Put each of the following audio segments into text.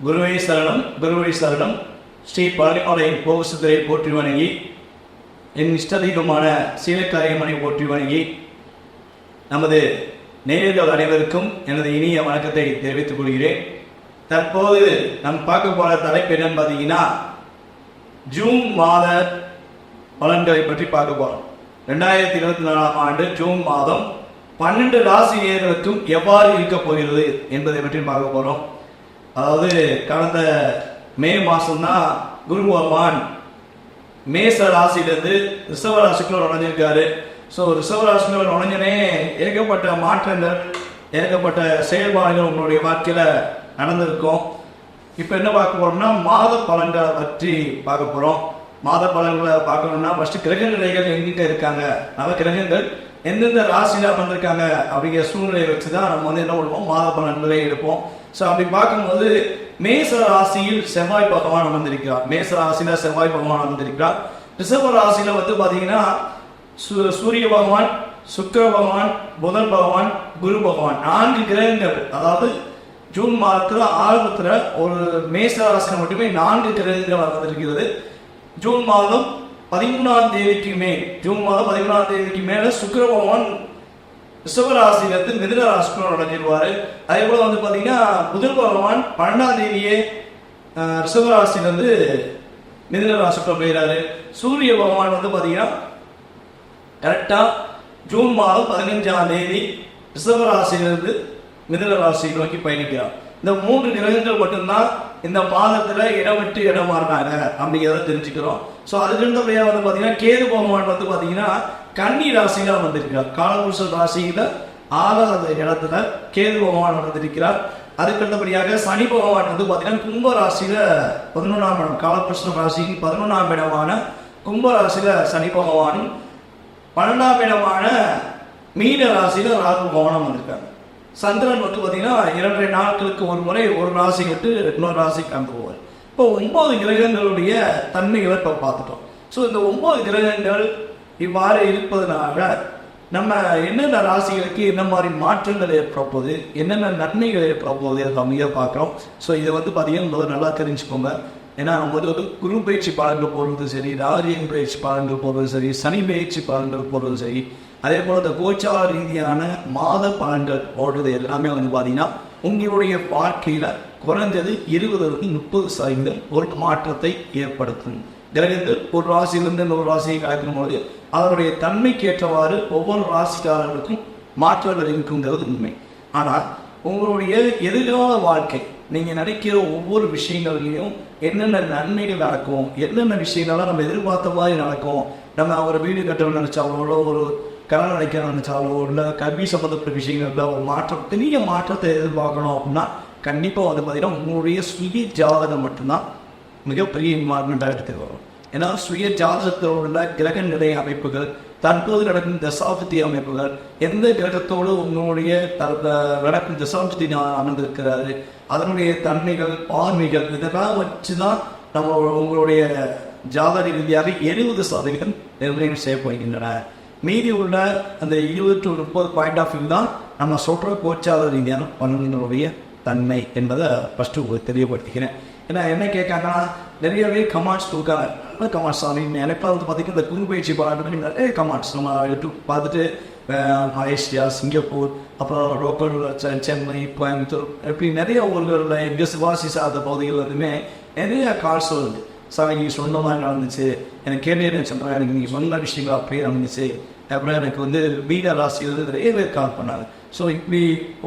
குருவை சரணம் குருவை சரணம். ஸ்ரீ பழனிமலை போகசுந்தரை போற்றி வணங்கி, என் இஷ்டதெய்வமான சீலக்காரியம்மனை போற்றி வணங்கி, நமது நேயர்கள் அனைவருக்கும் எனது இனிய வணக்கத்தை தெரிவித்துக் கொள்கிறேன். தற்போது நாம் பார்க்க போற தலைப்பு என்னன்னு பார்த்தீங்கன்னா, ஜூன் மாத பலன்களை பற்றி பார்க்க போறோம். 2024ஆம் ஆண்டு ஜூன் மாதம் 12 ராசி நேயர்களுக்கும் எவ்வாறு இருக்க போகிறது என்பதை பற்றி பார்க்க போறோம். அதாவது கடந்த மே மாசம்தான் குரு பகவான் மேச ராசியிலிருந்து ரிஷப ராசிக்குள்ள நுழைஞ்சிருக்காரு. ஸோ ரிஷப ராசிக்குள்ள நுழைஞ்சனே ஏகப்பட்ட மாற்றங்கள், ஏகப்பட்ட செயல்பாடுகள் உங்களுடைய வாழ்க்கையில நடந்திருக்கும். இப்போ என்ன பார்க்க போறோம்னா, மாத பலன்களை பற்றி பார்க்க போறோம். மாத பலன்களை பார்க்கணும்னா ஃபர்ஸ்ட் கிரக நிலைகள் எங்கிட்ட இருக்காங்க, நவ கிரகங்கள் எந்தெந்த ராசியில வந்திருக்காங்க அப்படிங்கிற சூழ்நிலையை வச்சுதான் நம்ம என்ன பண்ணுவோம், மாத பலன்களை எடுப்போம். ஸோ அப்படி பார்க்கும்போது மேச ராசியில் செவ்வாய் பகவான் அமர்ந்திருக்கிறார். மேச ராசியில செவ்வாய் பகவான் அமர்ந்திருக்கிறார். ரிஷப ராசியில பார்த்தீங்கன்னா சூரிய பகவான், சுக்கிர பகவான், புதன் பகவான், குரு பகவான், 4 கிரகங்கள். அதாவது ஜூன் மாதத்துல ஆரம்பத்துல ஒரு மேச ராசியில மட்டுமே 4 கிரகங்கள் வந்திருக்கிறது. ஜூன் மாதம் 13ஆம் தேதிக்கு மேல், ஜூன் மாதம் 13ஆம் தேதிக்கு மேல சுக்கிர பகவான் ரிஷபராசிலிருந்து மிதுன ராசிக்குள்ள நுழைஞ்சிருவாரு. அதே போல பாத்தீங்கன்னா புதன் பகவான் 12ஆம் தேதியே ரிஷபராசிலிருந்து மிதுன ராசிக்குள்ள போயிடாரு. சூரிய பகவான் பாத்தீங்கன்னா கரெக்டா ஜூன் மாதம் 15ஆம் தேதி ரிஷபராசிலிருந்து மிதுன ராசி நோக்கி பயணிக்கிறார். இந்த 3 கிரகங்கள் மட்டும்தான் இந்த மாதத்துல இடம் விட்டு இடம் மாறினாங்க அப்படிங்கிறத தெரிஞ்சுக்கிறோம். ஸோ அதுக்கு இருந்தபடியா பாத்தீங்கன்னா கேது பகவான் பாத்தீங்கன்னா கன்னி ராசியில வந்திருக்கிறார். காலபுருஷ ராசியில 6வது இடத்துல கேது பகவான் வந்திருக்கிறார். அதுக்கு அடுத்தபடியாக சனி பகவான் பாத்தீங்கன்னா கும்ப ராசியில 11ஆம் இடம், காலபுருஷ ராசிக்கு 11ஆம் இடமான கும்ப ராசியில சனி பகவானும், 12ஆம் இடமான மீன ராசியில ராகு பகவானும் வந்திருக்காங்க. சந்திரன் பாத்தீங்கன்னா 2 நாட்களுக்கு ஒரு முறை ஒரு ராசி விட்டு இன்னொரு ராசிக்கு அனுப்ப போவார். இப்போ 9 கிரகங்களுடைய தன்மைகளை இப்போ பார்த்துட்டோம். ஸோ இந்த 9 கிரகங்கள் இவ்வாறு இருப்பதனால நம்ம என்னென்ன ராசிகளுக்கு என்ன மாதிரி மாற்றங்கள் ஏற்படும்போது, என்னென்ன நன்மைகள் ஏற்படும்போது நம்ம பார்க்குறோம். ஸோ இதை பார்த்தீங்கன்னா நல்லா தெரிஞ்சுக்கோங்க. ஏன்னா நம்ம குரு பயிற்சி பலன்கள் போடுறது சரி, ராஜ்யம் பயிற்சி பலன்கள் போடுறது சரி, சனி பயிற்சி பலன்கள் போடுறது சரி, அதே போல இந்த கோச்சார ரீதியான மாத பலன்கள் போடுறது எல்லாமே பார்த்தீங்கன்னா உங்களுடைய வாழ்க்கையில குறைஞ்சது 20-30% ஒரு மாற்றத்தை ஏற்படுத்தும். கிரகங்கள் ஒரு ராசியிலிருந்து இன்னொரு ராசியை கலக்கும் போது அதனுடைய தன்மைக்கு ஏற்றவாறு ஒவ்வொரு ராசிக்காரர்களுக்கும் மாற்றங்கள் இருக்குங்கிறது உண்மை. ஆனால் உங்களுடைய எதிர்கால வாழ்க்கை, நீங்க நினைக்கிற ஒவ்வொரு விஷயங்களையும் என்னென்ன நன்மைகள் நடக்கும், என்னென்ன விஷயங்கள்லாம் நம்ம எதிர்பார்த்த மாதிரி நடக்கும், நம்ம ஒரு வீடு கட்டணும்னு நினைச்சாலோ, ஒரு கடன் நினைக்க நினைச்சாலோ, இல்லை கல்வி சம்பந்தப்பட்ட விஷயங்கள்ல ஒரு மாற்றம், பெரிய மாற்றத்தை எதிர்பார்க்கணும் அப்படின்னா கண்டிப்பாக பார்த்தீங்கன்னா உங்களுடைய சுய ஜாதகம் மட்டும்தான் மிகப்பெரிய இன்வால்மெண்ட்டாக எடுத்து வரும். ஏன்னா சுய ஜாதகத்தில் உள்ள கிரக நிலை அமைப்புகள், தற்போது நடக்கும் தசாப்தி அமைப்புகள், எந்த கிரகத்தோடு உங்களுடைய நடக்கும் தசாப்தி அமர்ந்திருக்கிறாரு, அதனுடைய தன்மைகள், பார்வைகள், இதெல்லாம் வச்சுதான் நம்ம உங்களுடைய ஜாதக ரீதியாக 70% நிர்ணயம் செய்ய போகின்றன. மீதி உள்ள அந்த 20-30 பாயிண்ட் ஆஃப் வியூ தான் நம்ம சொல்ற கோச்சார ரீதியான பலன்களுடைய தன்மை என்பதை ஃபர்ஸ்ட் உங்களுக்கு தெரியப்படுத்திக்கிறேன். ஏன்னா என்ன கேட்காங்கன்னா நிறையவே கமாண்ட்ஸ் கொடுக்காங்க. கமாண்ட்ஸ் சாமி எனக்கு பார்த்தீங்கன்னா இந்த குரு பயிற்சி பாராட்டு நிறைய கமாண்ட்ஸ் நம்ம யூடியூப் பார்த்துட்டு மலேசியா, சிங்கப்பூர், அப்புறம் லோக்கல் சென்னை, கோயம்புத்தூர், இப்படி நிறைய ஊர்களில் எங்கள் சிவாசி சார்ந்த பகுதிகள் எதுவுமே நிறைய கால்ஸ் வருது. சார் நீங்கள் சொன்ன மாதிரி நடந்துச்சு, எனக்கு கேள்வி சொல்கிறேன், எனக்கு நீங்கள் சொன்ன விஷயங்கள் அப்படியே நடந்துச்சு, அப்புறம் எனக்கு மீன ராசியில் நிறைய பேர் கால் பண்ணாங்க. ஸோ இப்படி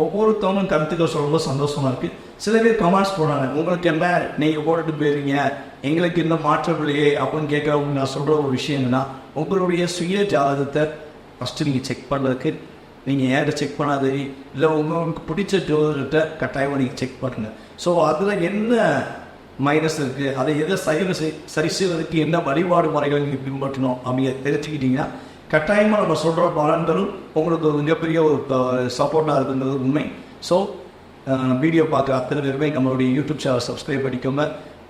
ஒவ்வொருத்தவங்களும் கருத்துக்கள் சொல்லும்போது சந்தோஷமா இருக்கு. சில பேர் கமெண்ட்ஸ் போடுறாங்க, உங்களுக்கு என்ன நீங்கள் போட்டுட்டு போயிருங்க, எங்களுக்கு இந்த மாற்றம் இல்லையே அப்படின்னு கேட்க நான் சொல்கிற ஒரு விஷயம் என்னன்னா, உங்களுடைய சுய ஜாதகத்தை ஃபஸ்ட்டு நீங்கள் செக் பண்ணுறதுக்கு நீங்கள் ஏற செக் பண்ணாது, இல்லை உங்களுக்கு பிடிச்ச ஜோதிடத்தை கட்டாயமாக நீங்கள் செக் பண்ணுங்க. ஸோ அதில் என்ன மைனஸ் இருக்குது, அதை எதை சரி செய்வதற்கு என்ன வழிபாடு முறைகளை நீங்கள் பின்பற்றணும் அப்படிங்கிற தெரிஞ்சுக்கிட்டீங்கன்னா கட்டாயமாக நம்ம சொல்கிற பலன்களும் உங்களுக்கு ஒரு மிகப்பெரிய ஒரு சப்போர்ட்டாக இருக்குங்கிறது உண்மை. ஸோ வீடியோ பார்க்குற அத்தனை பேருமே நம்மளுடைய யூடியூப் சேனல் சப்ஸ்கிரைப் பண்ணிக்கோங்க.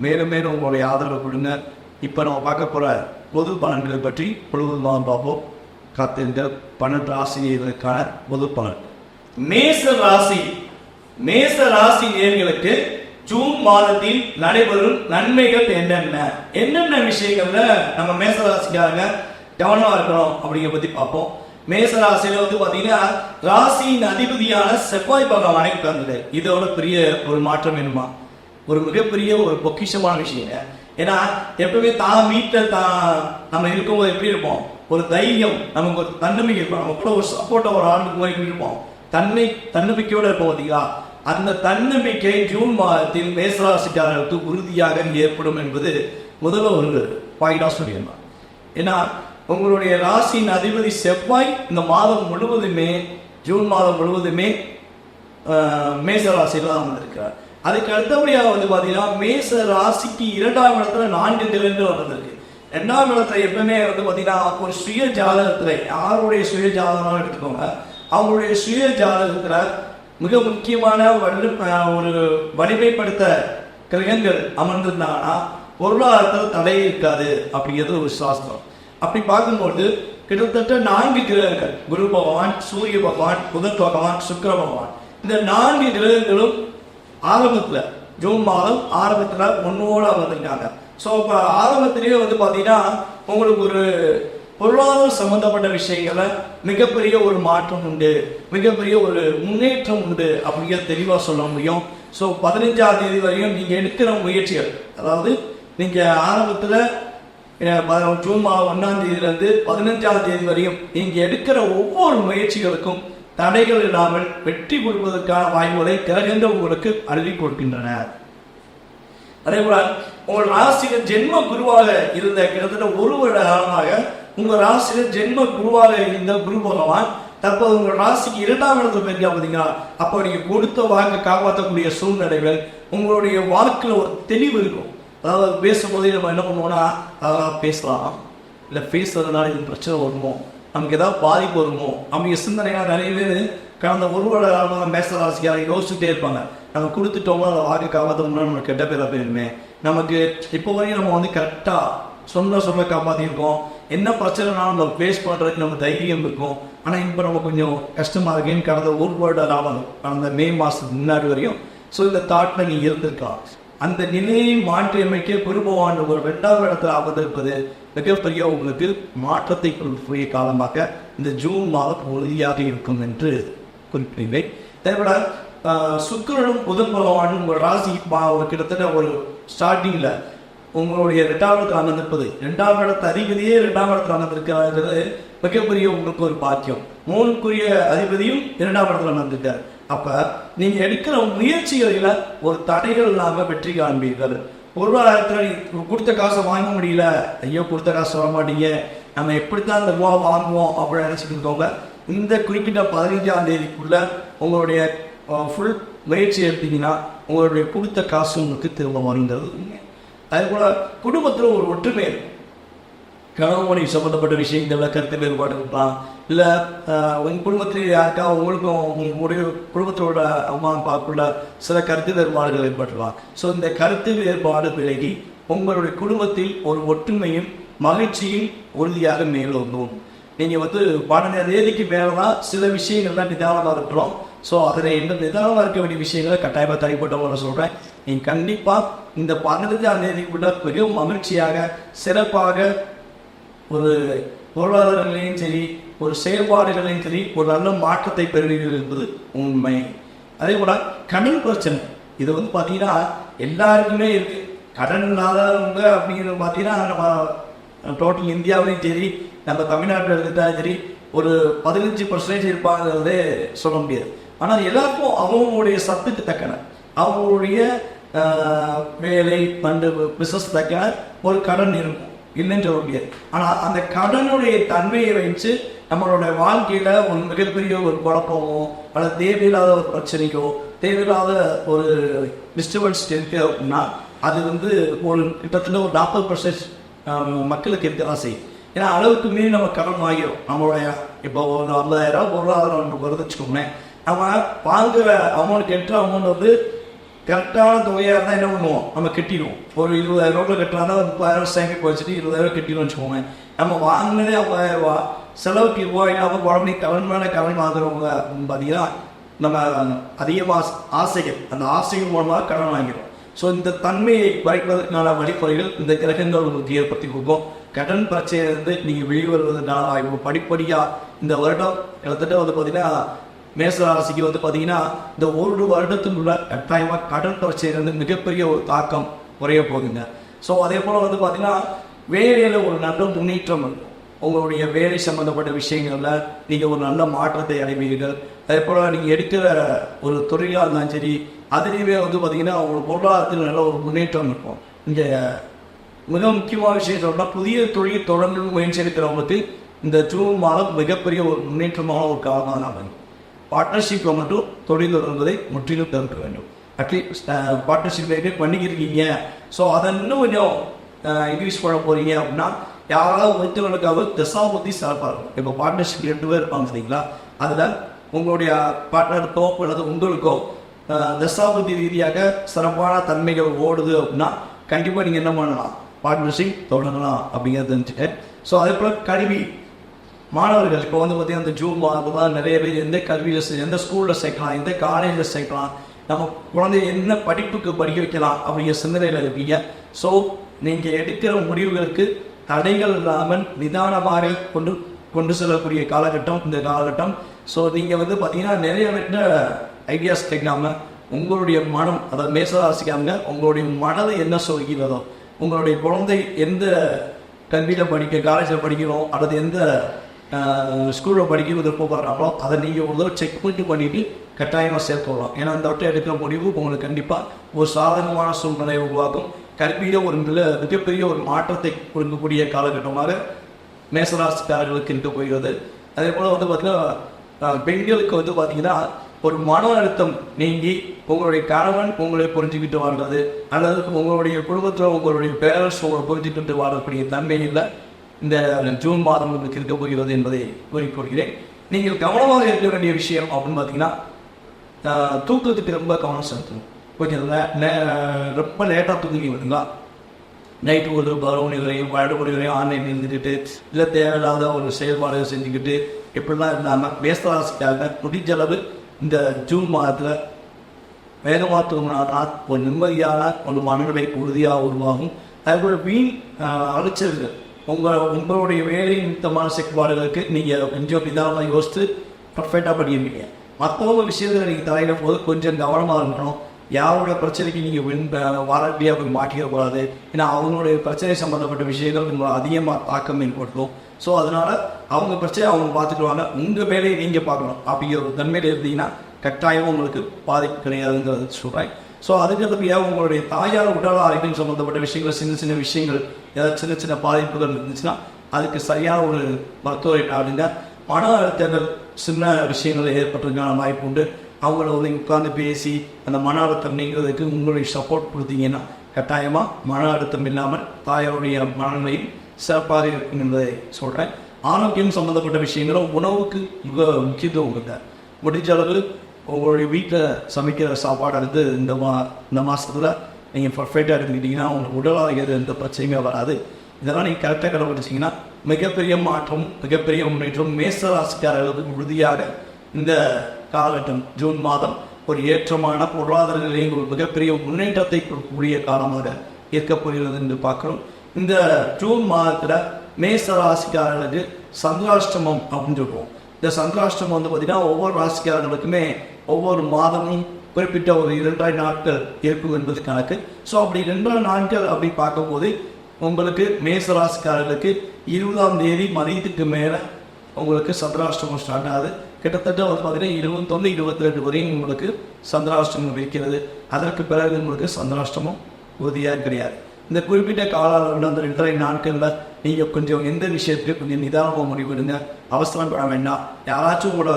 மேலும் மேலும் உங்களுடைய ஆதரவு கொடுங்க. இப்போ நம்ம பார்க்க போகிற பொது பலன்களை பற்றி பொழுதுதான் பார்ப்போம். காத்திருந்த 12 ராசிகளுக்கான பொது பலன். மேச ராசி நேயர்களுக்கு ஜூன் மாதத்தில் நடைபெறும் நன்மைகள் என்னென்ன விஷயங்கள்ல நம்ம மேசராசிக்காரங்க கவனமா இருக்கணும் அப்படிங்கிற பத்தி பார்ப்போம். மேசராசியில பாத்தீங்கன்னா ராசியின் அதிபதியான செவ்வாய் பகவானை உட்கார்ந்தது. இதோட பெரிய ஒரு மாற்றம் வேணுமா? ஒரு மிகப்பெரிய ஒரு பொக்கிஷமான விஷயம். ஏன்னா எப்பவுமே தான் வீட்டில் நம்ம இருக்கும்போது எப்படி இருப்போம், ஒரு தைரியம், நமக்கு ஒரு தன்னம்பிக்கை இருக்கும், நம்ம கூட ஒரு சப்போர்ட்டா ஒரு ஆளுக்கு மாதிரி இருப்போம், தன்னம்பிக்கையோட இருப்போம். பார்த்தீங்களா, அந்த தன்னம்பிக்கை ஜூன் மாதத்தில் மேசராசிக்காரர்களுக்கு உறுதியாக ஏற்படும் என்பது முதல்ல ஒரு பாயிண்டா சொல்லிடலாம். ஏன்னா உங்களுடைய ராசியின் அதிபதி செவ்வாய் இந்த மாதம் முழுவதுமே, ஜூன் மாதம் முழுவதுமே மேசராசியில தான் வந்திருக்கிறார். அதுக்கு அடுத்தபடியாக பாத்தீங்கன்னா மேச ராசிக்கு 2ஆம் இடத்துல 4 கிரகங்கள் வந்திருக்கு. 2ஆம் இடத்துல எப்பவுமே பாத்தீங்கன்னா ஒரு சுய ஜாதகத்துல, யாருடைய சுய ஜாதகம் எடுத்துக்கோங்க, அவங்களுடைய சுய ஜாதகத்துல மிக முக்கியமான ஒரு வலிமைப்படுத்த கிரகங்கள் அமர்ந்திருந்தாங்கன்னா பொருளாதாரத்தில் தடை இருக்காது அப்படிங்கிறது ஒரு சாஸ்திரம். அப்படி பார்க்கும்போது கிட்டத்தட்ட 4 கிரகங்கள், குரு பகவான், சூரிய பகவான், புதன் பகவான், சுக்கிர பகவான், இந்த 4 கிரகங்களும் ஆரம்பத்துல ஜூன் மாதம் ஆரம்பத்துல ஒன்னோட வந்திருக்காங்க. ஸோ இப்போ ஆரம்பத்திலேயே பாத்தீங்கன்னா உங்களுக்கு ஒரு பொருளாதார சம்பந்தப்பட்ட விஷயங்கள மிகப்பெரிய ஒரு மாற்றம் உண்டு, மிகப்பெரிய ஒரு முன்னேற்றம் உண்டு அப்படிங்கிறத தெளிவா சொல்ல முடியும். ஸோ 15ஆம் தேதி வரையும் நீங்க எடுக்கிற முயற்சிகள், அதாவது நீங்க ஆரம்பத்துல ஜூன் மாதம் 1ஆம் தேதியிலிருந்து 15ஆம் தேதி வரையும் நீங்க எடுக்கிற ஒவ்வொரு முயற்சிகளுக்கும் தடைகள் இல்லாமல் வெற்றி கொடுப்பதற்கான வாய்ப்புகளை கிரகங்கள் உங்களுக்கு அழுதி கொடுக்கின்றன. அதே போல உங்கள் ராசியில் ஜென்ம குருவாக இருந்த கிட்டத்தட்ட 1 வருட காலமாக உங்க ராசியில் ஜென்ம குருவாக இருந்த குரு பகவான் தற்போது உங்கள் ராசிக்கு 2ஆம் இடத்துல போயிருக்கா. பார்த்தீங்களா, அப்போ நீங்க கொடுத்த வாக்கு காப்பாற்றக்கூடிய சூழ்நிலைகள், உங்களுடைய வாக்குல ஒரு தெளிவு இருக்கும். அதாவது பேசும்போதே நம்ம என்ன பண்ணுவோம்னா, பேசலாம் இல்லை பேசுறதுனால இது பிரச்சனை வருமோ, நமக்கு ஏதாவது பாதிப்பு வருமோ அவங்க சிந்தனையாக நிறைய பேர் கடந்த 1 வருட காலமாக மேசராசிக்காக யோசிச்சுட்டே இருப்பாங்க. நம்ம கொடுத்துட்டோமோ அதை வாக்கு காப்பாற்றோம்னா நம்ம கெட்ட பேராக போயிருமே, நமக்கு இப்போ வரையும் நம்ம கரெக்டாக சொல்ல காப்பாற்றிருக்கோம், என்ன பிரச்சனைனாலும் நம்ம ஃபேஸ் பண்ணுறதுக்கு நம்ம தைரியம் இருக்கும். ஆனால் இப்போ நம்ம கொஞ்சம் கஷ்டமாக இருக்கேன்னு கடந்த 1 வருட காலம், கடந்த மே மாதத்துக்கு முன்னாடி வரையும் ஸோ இந்த தாட்டில் நீங்கள் இருந்திருக்கலாம். அந்த நிலையை மாற்றி அமைக்க குருபவான் ஒரு 2ஆம் இடத்துல அமர்ந்திருப்பது மிகப்பெரிய உங்களுக்கு மாற்றத்தை கொடுக்கக்கூடிய காலமாக இந்த ஜூன் மாதம் உறுதியாக இருக்கும் என்று குறிப்பிடுகிறேன். அதேபோல சுக்கிரனும் புதன் பகவானும் உங்கள் ராசி ஒரு கிட்டத்தட்ட ஒரு ஸ்டார்டிங்ல உங்களுடைய 2ஆம் இடத்துல அமர்ந்திருப்பது, 2ஆம் இடத்து அதிபதியே 2ஆம் இடத்துல அமர்ந்திருக்கிறது மிகப்பெரிய உங்களுக்கு ஒரு பாக்கியம். 3க்குரிய அதிபதியும் 2ஆம் இடத்துல அமர்ந்திருக்கார். அப்ப நீங்க எடுக்கிற முயற்சிகளில ஒரு தடைகள் இல்லாம வெற்றி காண்பீர்கள். பொருளாதாரத்துல கொடுத்த காசை வாங்க முடியல, ஐயோ கொடுத்த காசு வர மாட்டீங்க, நம்ம எப்படித்தான் இந்த ரூபா வாங்குவோம் அப்படின்னு நினைச்சிட்டு இருக்கோங்க. இந்த குறிப்பிட்ட 15ஆம் தேதிக்குள்ள உங்களுடைய ஃபுல் முயற்சி எடுத்தீங்கன்னா உங்களுடைய கொடுத்த காசு உங்களுக்கு திரும்ப வருகிறது. அதே போல குடும்பத்துல ஒரு ஒற்றுமை, கணவனை சம்பந்தப்பட்ட விஷயங்கள்ல கருத்து வேறுபாடு இருக்கலாம், இல்லை உங்கள் குடும்பத்தில் யாருக்கா உங்களுக்கும் உங்களுடைய குடும்பத்தோட அம்மா அப்பாக்குள்ள சில கருத்து வேறுபாடுகள் ஏற்பட்டுலாம். ஸோ இந்த கருத்து வேறுபாடு விலகி உங்களுடைய குடும்பத்தில் ஒரு ஒற்றுமையும் மகிழ்ச்சியும் உறுதியாக மேலோங்கும். நீங்கள் 12ஆம் தேதிக்கு மேலே தான் சில விஷயங்கள்லாம் நிதானமாக இருக்கிறோம். ஸோ அதில் எந்த நிதானமாக இருக்க வேண்டிய விஷயங்களை கட்டாயமாக தனிப்பட்ட சொல்கிறேன். நீங்கள் கண்டிப்பாக இந்த 15ஆம் தேதிக்குள்ள மிகவும் மகிழ்ச்சியாக சிறப்பாக ஒரு பொருளாதாரங்களையும் சரி, ஒரு செயல்பாடுகளையும் சரி, ஒரு நல்ல மாற்றத்தை பெறுவீர்கள் என்பது உண்மை. அதே போல கடன் பிரச்சனை, இது பார்த்தீங்கன்னா எல்லாருக்குமே இருக்கு. கடன் இல்லாதவங்க அப்படிங்கிறது பார்த்தீங்கன்னா நம்ம டோட்டல் இந்தியாவிலையும் சரி, நம்ம தமிழ்நாட்டில் இருந்தாலும் சரி ஒரு 15% இருப்பாங்கிறதே சொல்ல முடியாது. ஆனால் எல்லாருக்கும் அவங்களுடைய சத்துக்கு தக்கன, அவங்களுடைய வேலை பண்டு பிசினஸ் தக்கன ஒரு கடன் இருக்கும், இல்லைன்னு சொல்ல முடியாது. ஆனால் அந்த கடனுடைய தன்மையை வச்சு நம்மளோட வாழ்க்கையில ஒரு மிகப்பெரிய ஒரு குழப்பமோ அல்லது தேவையில்லாத ஒரு பிரச்சனைக்கோ தேவையில்லாத ஒரு டிஸ்டர்பன்ஸ் இருக்கு அப்படின்னா அது ஒரு கிட்டத்தட்ட ஒரு 40% மக்களுக்கு இருக்கதான் செய்யும். ஏன்னா அளவுக்கு மீறி நம்ம கடன் வாங்கிடும். நம்மளுடைய இப்போ ஒரு 50,000 பொருளாதாரம் வருது வச்சுக்கோங்களேன், நம்ம வாங்குற அமௌண்ட் கெட்டுற அமௌண்ட் கரெக்டான தொகையாக இருந்தால் என்ன பண்ணுவோம், நம்ம கட்டிடுவோம். ஒரு 20,000 ரூபாய் கட்டினா 30,000 சேமிப்பு வச்சுட்டு 20,000 கட்டிடுவோம் வச்சுக்கோங்க. நம்ம வாங்கினதே 50,000 செலவுக்கு ரூபாய் குழந்தை கடன் மேலே கடன் வாங்குறவங்க பார்த்தீங்கன்னா நம்ம அதிகமாக ஆசைகள், அந்த ஆசைகள் மூலமாக கடன் வாங்கிடும். ஸோ இந்த தன்மையை குறைப்பதற்கான வழிமுறைகள் இந்த கிரகங்கள் உங்களுக்கு ஏற்படுத்தி கொடுக்கும். கடன் பிரச்சனையிலிருந்து நீங்கள் வெளிவருவதனால இப்போ படிப்படியாக இந்த வருடம் கிட்டத்தட்ட பார்த்தீங்கன்னா மேச ராசிக்கு பார்த்தீங்கன்னா இந்த ஒரு வருடத்தினுள்ள கட்டாயமாக கடன் பிரச்சனையிலிருந்து மிகப்பெரிய ஒரு தாக்கம் குறைய போகுங்க. ஸோ அதே போல் பார்த்தீங்கன்னா வேலையில் ஒரு நல்ல முன்னேற்றம் இருக்கும். உங்களுடைய வேலை சம்பந்தப்பட்ட விஷயங்களில் நீங்கள் ஒரு நல்ல மாற்றத்தை அடைவீர்கள். அதே போல் நீங்கள் எடுக்கிற ஒரு தொழிலாக இருந்தாலும் சரி, அதுலேயுமே பார்த்தீங்கன்னா உங்களுக்கு பொருளாதாரத்தில் நல்ல ஒரு முன்னேற்றம் இருக்கும். இங்கே மிக முக்கியமான விஷயம் சொன்னால் புதிய தொழில் தொடர்ந்து முயற்சி எடுக்கிறவங்களுக்கு இந்த ஜூன் மாதம் மிகப்பெரிய ஒரு முன்னேற்றமான ஒரு காலமாக தான் வரும். பார்ட்னர்ஷிப்பில் மட்டும் தொழில் தொடர்வதை முற்றிலும் தவிர்க்க வேண்டும். அட்லீஸ்ட் பார்ட்னர்ஷிப் பண்ணிக்கிருக்கீங்க, ஸோ அதை இன்னும் கொஞ்சம் இன்க்ரீஸ் பண்ண போகிறீங்க அப்படின்னா யாராவது ஒருத்தவங்களுக்காக தசாபுத்தி சிறப்பாக இருக்கும். இப்போ பார்ட்னர்ஷிப் 2 பேர் இருப்பாங்க சரிங்களா, அதில் உங்களுடைய பார்ட்னருக்கோ அல்லது உங்களுக்கோ தசாபுத்தி ரீதியாக சிறப்பான தன்மைகள் ஓடுது அப்படின்னா கண்டிப்பாக நீங்கள் என்ன பண்ணலாம், பார்ட்னர்ஷிப் தொடங்கலாம் அப்படிங்கிறது தெரிஞ்சுக்க. ஸோ அதே போல் கல்வி மாணவர்கள் இப்போ பார்த்தீங்கன்னா அந்த ஜூன் மாதம் தான் நிறைய பேர் எந்த கல்வியில் எந்த ஸ்கூலில் சேர்க்கலாம், எந்த காலேஜில் சேர்க்கலாம், நம்ம குழந்தைய என்ன படிப்புக்கு படிக்க வைக்கலாம் அப்படிங்கிற சிந்தனையில் இருப்பீங்க. ஸோ நீங்கள் எடுக்கிற முடிவுகளுக்கு தடைகள் இல்லாமல் நிதானமாக கொண்டு செல்லக்கூடிய காலகட்டம் இந்த காலகட்டம். ஸோ நீங்கள் பார்த்தீங்கன்னா நிறைய ஐடியாஸ் கேட்காம உங்களுடைய மனம், அதாவது மேசராசிக்காங்க உங்களுடைய மனதை என்ன சொல்கிறதோ, உங்களுடைய குழந்தை எந்த கல்வியில் படிக்க காலேஜில் படிக்கணும் அல்லது எந்த ஸ்கூலில் படிக்கிறது போகிறாங்களோ அதை நீங்கள் ஒரு தடவை செக் பண்ணிட்டு கட்டாயமாக சேர்த்துடலாம். ஏன்னா அந்த வட்டம் எடுக்கிற முடிவு உங்களுக்கு கண்டிப்பாக ஒரு சாதகமான சூழ்நிலையை உருவாக்கும். கல்வியில் ஒரு மிகப்பெரிய ஒரு மாற்றத்தை கொடுக்கக்கூடிய காலகட்டமாக மேசராசிக்காரர்களுக்கு இருக்க போகிறது. அதே போல் பார்த்தீங்கன்னா பெண்களுக்கு பார்த்தீங்கன்னா ஒரு மன அழுத்தம் நீங்கி உங்களுடைய கணவன் உங்களை புரிஞ்சுக்கிட்டு வாழ்றது அல்லது உங்களுடைய குடும்பத்தில் உங்களுடைய பேரண்ட்ஸ் உங்களை புரிஞ்சுக்கிட்டு வாழக்கூடிய தன்மையில் இந்த ஜூன் மாதம் உங்களுக்கு இருக்க போகிறது என்பதை கூறிக்கொள்கிறேன். நீங்கள் கவனமாக இருக்க வேண்டிய விஷயம் அப்படின்னு பார்த்தீங்கன்னா தூக்கத்துக்கு ரொம்ப கவனம் செலுத்தணும். கொஞ்சம் ரொம்ப லேட்டாக தூங்கி வருங்களா, நைட்டு ஒரு 12 மணி வரையும் 12 மணி வரையும் ஆன்லைன் இருந்துக்கிட்டு இல்லை தேவையில்லாத ஒரு செயல்பாடுகள் செஞ்சுக்கிட்டு இப்படிலாம் இல்லாமல் மேசராசிக்காக முடிஞ்சளவு இந்த ஜூன் மாதத்தில் வேகமாக தூங்கினா ஒரு நிம்மதியான ஒரு மனநிலை உறுதியாக உருவாகும். அதேபோல் வீண் அலைச்சல்கள் உங்களுடைய வேலை நிமித்தமான செயல்பாடுகளுக்கு நீங்கள் கொஞ்சம் நிதானமாக யோசித்து பர்ஃபெக்டாக பண்ணியிருப்பீங்க. மற்றவங்க விஷயத்தில் நீங்கள் தலையிட போது கொஞ்சம் கவனமாக இருக்கணும். யாரோட பிரச்சனைக்கு நீங்கள் வாரண்டியாக போய் மாட்டிக்கக்கூடாது. ஏன்னா அவங்களுடைய பிரச்சனை சம்மந்தப்பட்ட விஷயங்கள் உங்களை அதிகமாக தாக்கம் ஏற்படுத்தும். ஸோ அதனால் அவங்க பிரச்சனை அவங்க பார்த்துக்குவாங்க, உங்கள் வேலையை நீங்கள் பார்க்கணும். அப்படிங்கிற ஒரு தன்மையில் இருந்தீங்கன்னா கட்டாயம் உங்களுக்கு பாதிப்பு கிடையாதுங்கிறது சொல்கிறேன். ஸோ அதுக்கு உங்களுடைய தாயார் உடல் ஆரோக்கியம் சம்மந்தப்பட்ட விஷயங்கள் சின்ன சின்ன விஷயங்கள் ஏதாவது சின்ன சின்ன பாதிப்புகள் இருந்துச்சுன்னா அதுக்கு சரியான ஒரு மருத்துவரை நாடுங்க. மன அழுத்தங்கள் சின்ன விஷயங்கள் ஏற்பட்டிருக்கான வாய்ப்பு உண்டு. அவங்கள உட்கார்ந்து பேசி அந்த மன அழுத்தம் நீங்கிறதுக்கு உங்களுடைய சப்போர்ட் கொடுத்தீங்கன்னா கட்டாயமாக மன அழுத்தம் இல்லாமல் தாயாருடைய மனநிலையும் சிறப்பாக இருக்கும் என்பதை சொல்கிறேன். ஆரோக்கியம் சம்மந்தப்பட்ட விஷயங்களும் உணவுக்கு மிக முக்கியத்துவம் கொடுங்க. முடிஞ்ச அளவு உங்களுடைய வீட்டில் சமைக்கிற சாப்பாடு இந்த மாதத்தில் நீங்கள் பர்ஃபெக்டாக இருந்துக்கிட்டிங்கன்னா உங்களுக்கு உடல் ஆகியது எந்த பிரச்சனையுமே வராது. இதெல்லாம் நீங்கள் கரெக்டாக கடைபிடிச்சிங்கன்னா மிகப்பெரிய மாற்றம் மிகப்பெரிய முன்னேற்றம் மேசராசிக்காரர்களுக்கு உறுதியாக இந்த காலகட்டம் ஜூன் மாதம் ஒரு ஏற்றமான பொருளாதார நிலையில் ஒரு மிகப்பெரிய முன்னேற்றத்தை கொடுக்கக்கூடிய காலமாக இருக்கப் போகிறது என்று பார்க்குறோம். இந்த ஜூன் மாதத்தில் மேசராசிக்காரர்களுக்கு சந்திராஷ்டமம் அப்படின்னு சொல்லுவோம். இந்த சந்திராஷ்டமம் பார்த்தீங்கன்னா ஒவ்வொரு ராசிக்காரர்களுக்குமே ஒவ்வொரு மாதமும் குறிப்பிட்ட ஒரு 2 நாட்கள் இருக்கும் என்பது கணக்கு. ஸோ அப்படி 2 நாட்கள் அப்படி பார்க்கும்போது உங்களுக்கு மேசராசிக்காரர்களுக்கு 20ஆம் தேதி மதியத்துக்கு மேலே உங்களுக்கு சந்திராஷ்டமம் ஸ்டார்ட் ஆகுது. கிட்டத்தட்ட பார்த்தீங்கன்னா 21, 22 வரையும் உங்களுக்கு சந்திராஷ்டமம் இருக்கிறது. அதற்கு பிறகு உங்களுக்கு சந்திராஷ்டமம் உறுதியாக கிடையாது. இந்த குறிப்பிட்ட காலம் அந்த 2 நாட்களில் நீங்கள் கொஞ்சம் எந்த விஷயத்துக்கு கொஞ்சம் நிதானமாக முடிவெடுங்க. அவசரப்பட வேண்டாம். யாராச்சும் கூட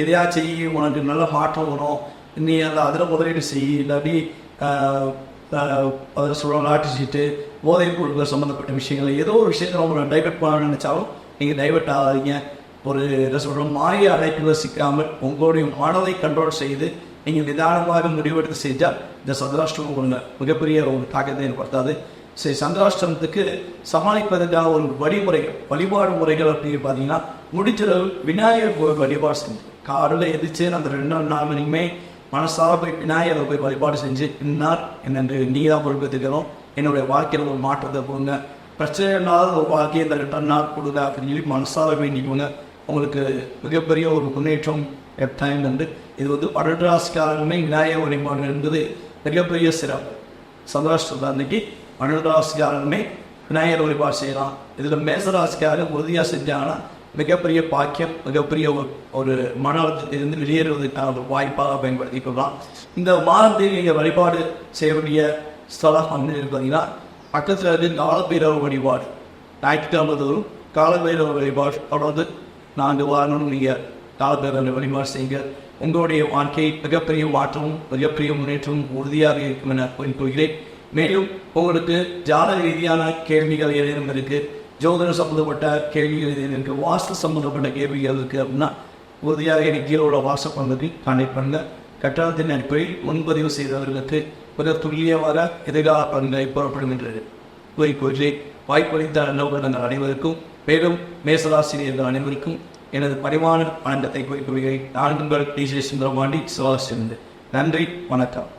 எதையாச்சும் செய்ய உனக்கு நல்ல மாற்றம் வரும், நீ அதில் முதலீடு செய்ய, இல்லாட்டி அதில் சொல்ல நாட்டு சீட்டு போதைப் பொருட்கள் சம்மந்தப்பட்ட விஷயங்கள் ஏதோ ஒரு விஷயத்தில் உங்களை டைவெர்ட் பண்ண நினைச்சாலும் நீங்கள் டைவெர்ட் ஆகாதீங்க. ஒரு மாய அழைப்புகள் சிக்காமல் உங்களுடைய மனதை கண்ட்ரோல் செய்து நீங்கள் நிதானமாக முடிவெடுத்து செஞ்சால் இந்த சந்திராஷ்டமம் உங்களுக்கு மிகப்பெரிய ஒரு தாக்கத்தை ஏற்படுத்தாது. சரி, சந்திராஷ்டமத்துக்கு சமாளிப்பதற்காக ஒரு வழிபாடு முறைகள் அப்படின்னு பார்த்தீங்கன்னா முடிச்சளவு விநாயகர் கோவில் வழிபாடு செஞ்சு காலையில் எதிர்த்து அந்த 2 நாள் மணிக்குமே மனசார போய் விநாயகரை போய் வழிபாடு செஞ்சு இன்னார் என்னென்று நீங்கள் தான் பொறுப்பேற்றுக்கிறோம், என்னுடைய வாழ்க்கையில் ஒரு மாற்றத்தை போங்க, பிரச்சனை இல்லாத ஒரு வாழ்க்கையை இந்த 2 நாள் கொடுங்க அப்படின்னு சொல்லி மனசார வேண்டிக்கோங்க. உங்களுக்கு மிகப்பெரிய ஒரு முன்னேற்றம் டைம் வந்து இது வந்து 12 ராசிக்காரர்களுமே விநாயகர் வழிபாடு என்பது மிகப்பெரிய சிறப்பு. சந்திராஷ்டிரம் அன்னைக்கு 12 ராசிக்காரர்களுமே விநாயகர் வழிபாடு செய்யலாம். இதில் மேசராசிக்காரர்கள் உறுதியாக செஞ்சாங்கன்னா மிகப்பெரிய பாக்கியம், மிகப்பெரிய ஒரு மன இருந்து வெளியேறுவதற்கான ஒரு வாய்ப்பாக பயன்படுத்திக்கலாம். இந்த மாதத்தில் நீங்கள் வழிபாடு செய்யக்கூடிய ஸ்தலம் வந்து பார்த்தீங்கன்னா பக்கத்தில் இருந்து காலபைரவ வழிபாடு, ஞாயிற்றுக்கிழமை தோறும் காலபைரவ வழிபாடு தொடர்ந்து 4 வாரங்களும் நீங்கள் காலபைரவ வழிபாடு செய்யுங்க. உங்களுடைய வாழ்க்கை மிகப்பெரிய மாற்றமும் மிகப்பெரிய முன்னேற்றமும் உறுதியாக இருக்கும் என கூறிக்கொள்கிறேன். மேலும் உங்களுக்கு ஜாதக ரீதியான கேள்விகள் ஏதேனும் இருக்குது, ஜோதிடம் சம்மந்தப்பட்ட கேள்விகள் ஏதேனும் இருக்குது, வாஸ்து சம்மந்தப்பட்ட கேள்விகள் இருக்குது அப்படின்னா உறுதியாக எனக்கு கீழோட வாட்ஸ்அப் வந்து கான்டெக்ட் பண்ணுங்கள். கட்டணத்தின் அடிப்படையில் முன்பதிவு செய்தவர்களுக்கு மிக துல்லியமாக எதிர்கால பலன்களை புறப்படும் என்று கூறிக்கொள்கிறேன். வாய்ப்பளித்த நோக்கங்கள் அனைவருக்கும், மேலும் மேசராசிரியர்கள் அனைவருக்கும் எனது பரிமாண வணக்கத்தை குறிப்பிடுகிறேன். நான் உங்கள் டி. ஜே. சுந்தரபாண்டி, சிவாசிலிருந்து. நன்றி, வணக்கம்.